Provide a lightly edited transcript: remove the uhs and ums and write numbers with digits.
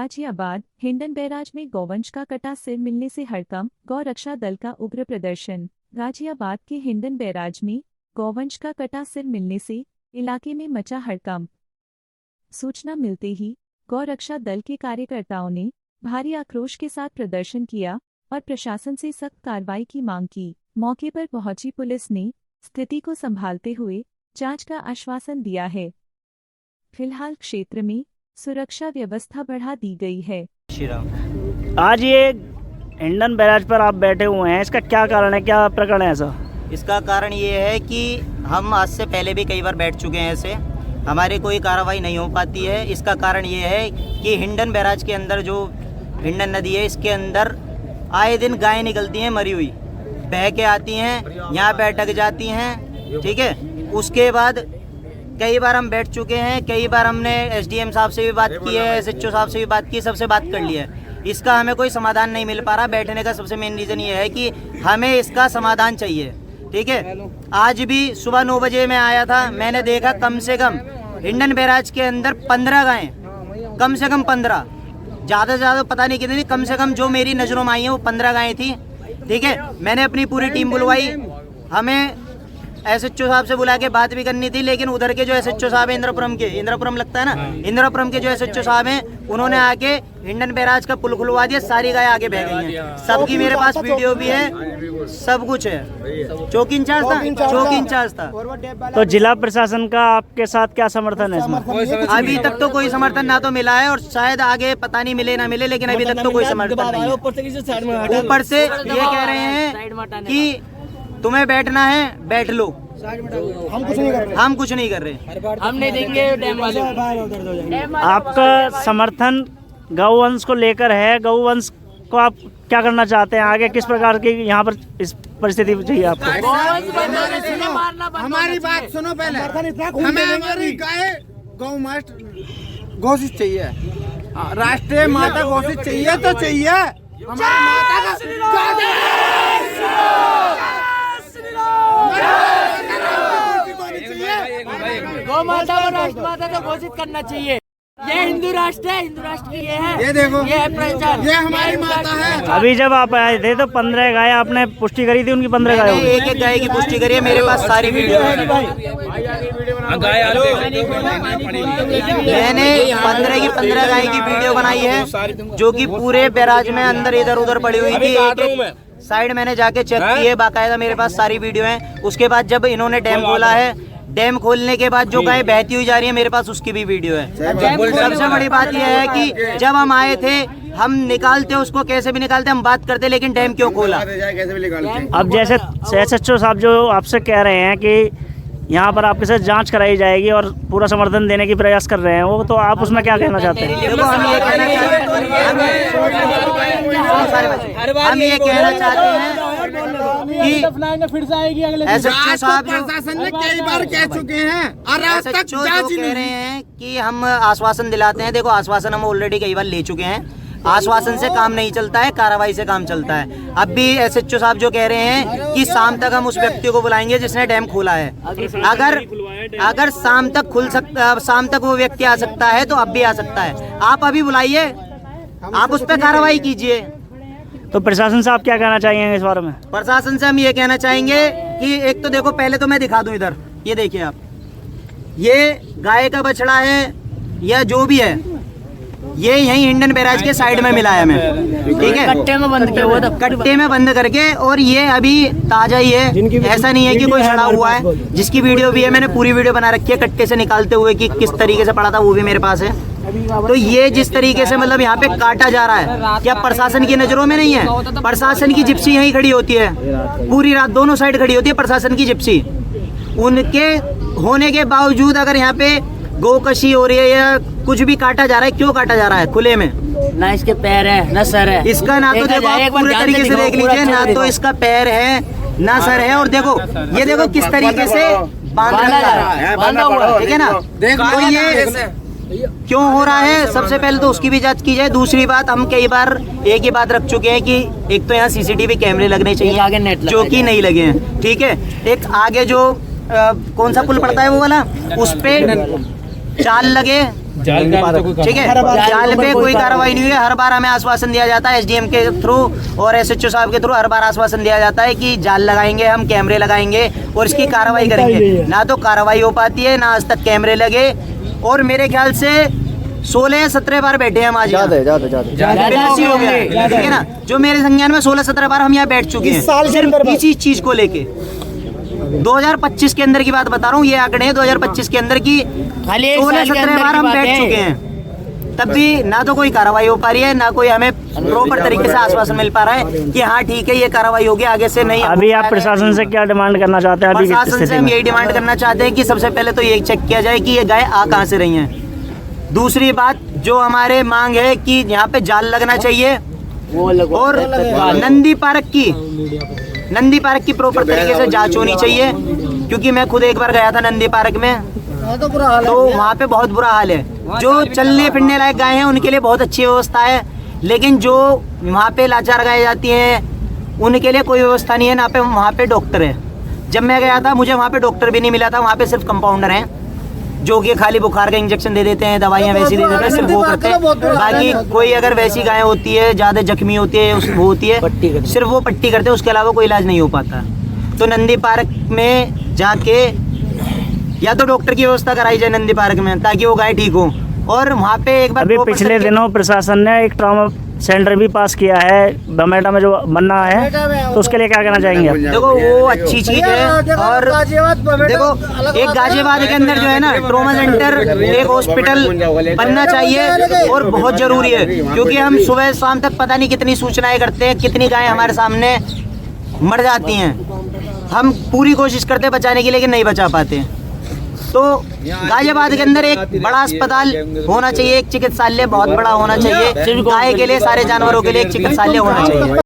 Ghaziabad Hindon barrage में गौवंश का कटा सिर मिलने से हड़कंप, गौ रक्षा दल का उग्र प्रदर्शन। गाजियाबाद के हिंडन बैराज में गौवंश का कटा सिर मिलने से इलाके में मचा हड़कंप। सूचना मिलते ही गौ रक्षा दल के कार्यकर्ताओं ने भारी आक्रोश के साथ प्रदर्शन किया और प्रशासन से सख्त कार्रवाई की मांग की। मौके पर पहुंची पुलिस ने स्थिति को संभालते हुए जांच का आश्वासन दिया है। फिलहाल क्षेत्र में सुरक्षा व्यवस्था बढ़ा दी गई है। आज ये हिंडन बैराज पर आप बैठे हुए हैं, इसका क्या कारण है, क्या प्रकरण है ऐसा? इसका कारण ये है कि हम आज से पहले भी कई बार बैठ चुके हैं, ऐसे हमारी कोई कार्रवाई नहीं हो पाती है। इसका कारण ये है कि हिंडन बैराज के अंदर जो हिंडन नदी है, इसके अंदर आए दिन गायें निकलती हैं मरी हुई, बह के आती हैं, यहाँ पे अटक जाती हैं। ठीक है, उसके बाद कई बार हम बैठ चुके हैं, कई बार हमने एसडीएम साहब से भी बात की है, एसएचओ साहब से भी बात की, सबसे बात कर ली है। इसका हमें कोई समाधान नहीं मिल पा रहा। बैठने का सबसे मेन रीज़न ये है कि हमें इसका समाधान चाहिए। ठीक है, आज भी सुबह 9 बजे मैं आया था, मैंने देखा कम से कम हिंडन बैराज के अंदर 15 गायें, कम से कम 15, ज़्यादा से ज़्यादा पता नहीं कितनी, कम से कम जो मेरी नज़रों में आई है वो 15 गायें थी। ठीक है, मैंने अपनी पूरी टीम बुलवाई, हमें एसएचओ साहब से बुला के बात भी करनी थी, लेकिन उधर के जो एसएचओ साहब हैं इंद्रपुरम लगता है ना, इंद्रपुरम के जो एसएचओ साहब हैं, उन्होंने आके हिंडन बैराज का पुल खुलवा दिया, सारी गायें आगे बह गई हैं। सबकी मेरे पास वीडियो भी है, सब कुछ है। चौकी इंचार्ज था। तो जिला प्रशासन का आपके साथ क्या समर्थन है इसमें? अभी तक तो कोई समर्थन ना तो मिला है और शायद आगे पता नहीं मिले ना मिले, लेकिन अभी तक तो कोई समर्थन नहीं है। ऊपर से ये कह रहे हैं कि तुम्हें बैठना है बैठ लो, हम कुछ नहीं कर रहे, हम नहीं देंगे डैम वाले। आपका समर्थन गौवंश को लेकर है, गौवंश को आप क्या करना चाहते हैं आगे, किस प्रकार की यहाँ पर इस परिस्थिति चाहिए आपको? हमारी बात सुनो पहले, हमें हमारी गाय गौ माता घोषित चाहिए, राष्ट्रीय माता घोषित चाहिए तो चाहिए। हमारी माता गौ माता को राष्ट्र माता तो घोषित करना चाहिए। ये हिंदू राष्ट्र है, हिंदू राष्ट्र की ये है, ये देखो, ये है पहचान, ये हमारी माता है। अभी जब आप आए थे तो 15 गाय आपने पुष्टि करी थी, उनकी 15 गाय एक एक गाय की पुष्टि करी है, मेरे पास सारी वीडियो है। मैंने 15 की 15 गाय की वीडियो बनाई है, जो कि पूरे बैराज में अंदर इधर उधर पड़ी हुई थी। एक साइड मैंने जाके चेक की है, बाकायदा मेरे पास सारी वीडियो है। उसके बाद जब इन्होंने डैम खोला है, डैम खोलने के बाद जो गाय बहती हुई जा रही है, मेरे पास उसकी भी वीडियो है। सबसे बड़ी बात यह है कि जब हम आए थे, हम निकालते उसको कैसे भी निकालते, हम बात करते, लेकिन डैम क्यों खोला? अब जैसे एसएचओ साहब जो आपसे कह रहे हैं कि यहाँ पर आपके साथ जांच कराई जाएगी और पूरा समर्थन देने की प्रयास कर रहे हैं, वो तो आप उसमें क्या कहना चाहते हैं? देखो, हम ये कहना चाहते हैं कि फिर से आएगी अगले एसएचओ साहब प्रशासन ने कई बार कह चुके हैं और आज तक जो कह रहे हैं कि हम आश्वासन दिलाते हैं। देखो, आश्वासन हम ऑलरेडी कई बार ले चुके हैं। आश्वासन से काम नहीं चलता है, कार्रवाई से काम चलता है। अब भी एसएचओ साहब जो कह रहे हैं कि शाम तक हम उस व्यक्ति को बुलाएंगे जिसने डैम खोला है। अगर शाम तक वो व्यक्ति आ सकता है तो अब भी आ सकता है। आप अभी बुलाइए, आप उस पर कार्रवाई कीजिए। तो प्रशासन से आप क्या कहना चाहेंगे इस बारे में? प्रशासन से हम ये कहना चाहेंगे कि एक तो देखो, पहले तो मैं दिखा दूं, इधर ये देखिए आप, ये गाय का बछड़ा है या जो भी है, ये यही हिंडन बैराज के साइड में मिला है हमें। ठीक है, कट्टे में बंद किया हुआ था, कट्टे में बंद करके, और ये अभी ताजा ही है, ऐसा नहीं है कि कोई सड़ा हुआ है। जिसकी वीडियो भी है, मैंने पूरी वीडियो बना रखी है कट्टे से निकालते हुए कि किस तरीके से पड़ा था, वो भी मेरे पास है। तो ये जिस तरीके से मतलब यहाँ पे काटा जा रहा है, क्या प्रशासन की नजरों में नहीं है? प्रशासन की जिप्सी यहीं खड़ी होती है, पूरी रात दोनों साइड खड़ी होती है प्रशासन की जिप्सी। उनके होने के बावजूद अगर यहाँ पे गोकशी हो रही है या कुछ भी काटा जा रहा है, क्यों काटा जा रहा है खुले में? ना इसके पैर है ना सर है, इसका ना तो देखो, आप पूरे तरीके से देख लीजिए, ना तो इसका पैर है ना सर है, और देखो ये देखो किस तरीके से बांध रखा है, ठीक है ना? तो ये क्यों हो रहा है, सबसे पहले तो उसकी भी जांच की जाए। दूसरी बात, हम कई बार एक ही बात रख चुके हैं कि एक तो यहाँ सीसीटीवी कैमरे लगने चाहिए, जो कि नहीं लगे हैं। ठीक है, एक आगे जो कौन सा पुल पड़ता है वो वाला, उस पे चाल लगे, ठीक है, जाल पे कोई कार्रवाई नहीं हुई है। हर बार हमें आश्वासन दिया जाता है एसडीएम के थ्रू और एसएचओ साहब के थ्रू, हर बार आश्वासन दिया जाता है कि जाल लगाएंगे, हम कैमरे लगाएंगे और इसकी कार्रवाई करेंगे। ना तो कार्रवाई हो पाती है, ना आज तक कैमरे लगे, और मेरे ख्याल से 16-17 बार बैठे हैं हम आज। बिलासी हो गया, ठीक है ना। जो मेरे संज्ञान में 16-17 बार हम यहाँ बैठ चुके हैं सिर्फ इसी चीज को लेके। 2025 के अंदर की बात बता रहा हूँ, ये आंकड़े हैं 2025 के अंदर की 16-17 बार हम बैठ चुके हैं। तब भी ना तो कोई कार्रवाई हो पा रही है, ना कोई हमें प्रॉपर तरीके से आश्वासन मिल पा रहा है कि हाँ ठीक है ये कार्रवाई होगी, आगे से नहीं। अभी आप प्रशासन से क्या डिमांड करना चाहते हैं? अभी की प्रशासन से स्थिति हम में यही डिमांड करना चाहते हैं कि सबसे पहले तो ये चेक किया जाए कि ये गाय आ कहाँ से रही हैं। दूसरी बात जो हमारे मांग है कि यहाँ पे जाल लगना चाहिए और नंदी पार्क की प्रॉपर तरीके से जांच होनी चाहिए, क्योंकि मैं खुद एक बार गया था नंदी पार्क में, तो वहाँ पे बहुत बुरा हाल है। जो चलने फिरने लायक गाय हैं उनके लिए बहुत अच्छी व्यवस्था है, लेकिन जो वहाँ पे लाचार गाय जाती हैं उनके लिए कोई व्यवस्था नहीं है। ना पे वहाँ पे डॉक्टर है। जब मैं गया था मुझे वहाँ पे डॉक्टर भी नहीं मिला था, वहाँ पे सिर्फ कंपाउंडर हैं जो कि खाली बुखार का इंजेक्शन दे देते हैं, दवाइयाँ वैसी दे देते हैं, सिर्फ वो करते हैं। बाकी कोई अगर वैसी गाय होती है, ज़्यादा जख्मी होती है, वो होती है, सिर्फ वो पट्टी करते हैं, उसके अलावा कोई इलाज नहीं हो पाता। तो नंदी पार्क में जाके या तो डॉक्टर की व्यवस्था कराई जाए नंदी पार्क में, ताकि वो गाय ठीक हो। और वहाँ पे एक बार अभी पिछले दिनों प्रशासन ने एक ट्रॉमा सेंटर भी पास किया है बमेटा में जो बनना है, तो उसके लिए क्या कहना चाहेंगे आप? देखो वो अच्छी चीज है, और देखो एक गाजियाबाद के अंदर जो है ना ट्रॉमा सेंटर, एक हॉस्पिटल बनना चाहिए और बहुत जरूरी है, क्योंकि हम सुबह शाम तक पता नहीं कितनी सूचनाएं करते हैं, कितनी गायें हमारे सामने मर जाती हैं। हम पूरी कोशिश करते हैं बचाने की, लेकिन नहीं बचा पाते। तो गाजियाबाद के अंदर एक बड़ा अस्पताल होना चाहिए, एक चिकित्सालय बहुत बड़ा होना चाहिए, गाय के लिए, सारे जानवरों के लिए एक चिकित्सालय होना चाहिए।